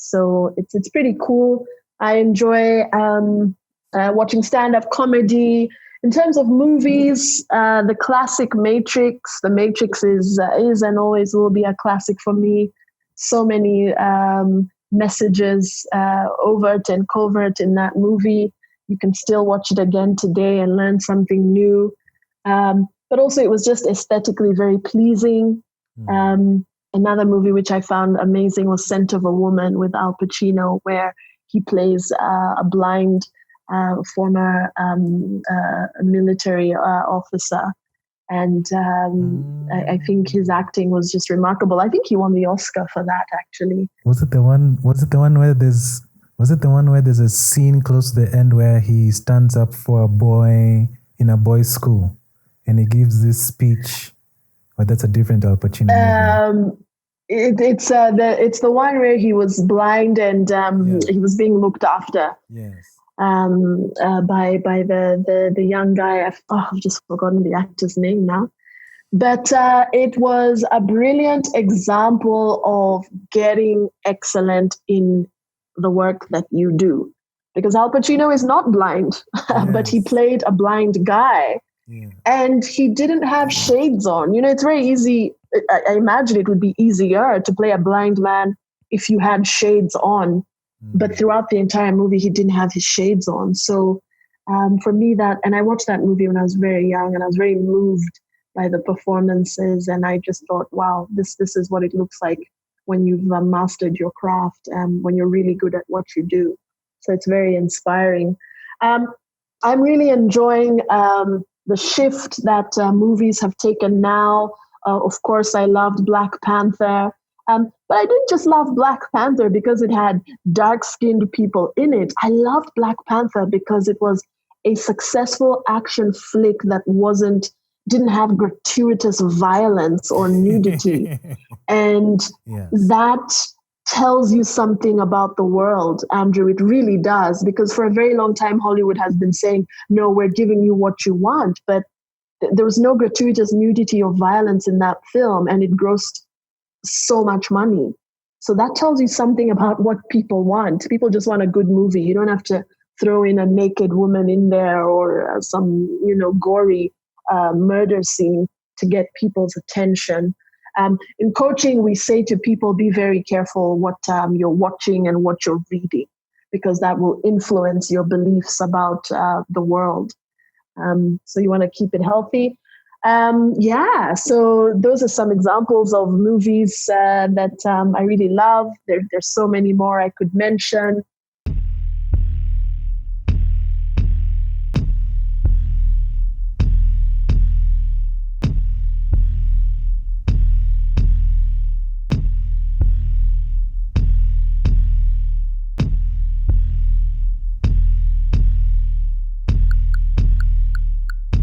So it's pretty cool. I enjoy watching stand-up comedy. In terms of movies, the classic Matrix. The Matrix is and always will be a classic for me. So many messages, overt and covert, in that movie. You can still watch it again today and learn something new. But also, it was just aesthetically very pleasing. Another movie which I found amazing was Scent of a Woman with Al Pacino, where he plays a blind former military officer. And I think his acting was just remarkable. I think he won the Oscar for that, actually. Was it the one where there's a scene close to the end where he stands up for a boy in a boys' school and he gives this speech? Or that's a different Al Pacino movie. It's the one where he was blind and he was being looked after. Yes. By the young guy. I've just forgotten the actor's name now. But it was a brilliant example of getting excellent in the work that you do. Because Al Pacino is not blind, but he played a blind guy. Yeah. And he didn't have shades on. It's very easy. I imagine it would be easier to play a blind man if you had shades on. But throughout the entire movie, he didn't have his shades on. So for me, and I watched that movie when I was very young, and I was very moved by the performances. And I just thought, wow, this is what it looks like when you've mastered your craft and when you're really good at what you do. So it's very inspiring. I'm really enjoying the shift that movies have taken now. Of course, I loved Black Panther. But I didn't just love Black Panther because it had dark-skinned people in it. I loved Black Panther because it was a successful action flick that didn't have gratuitous violence or nudity. And that tells you something about the world, Andrew. It really does, because for a very long time, Hollywood has been saying, no, we're giving you what you want. But there was no gratuitous nudity or violence in that film, and it grossed so much money. So that tells you something about what people want. People just want a good movie. You don't have to throw in a naked woman in there or some, gory murder scene to get people's attention. In coaching, we say to people, be very careful what you're watching and what you're reading, because that will influence your beliefs about the world. So you want to keep it healthy. So those are some examples of movies that I really love. There's so many more I could mention.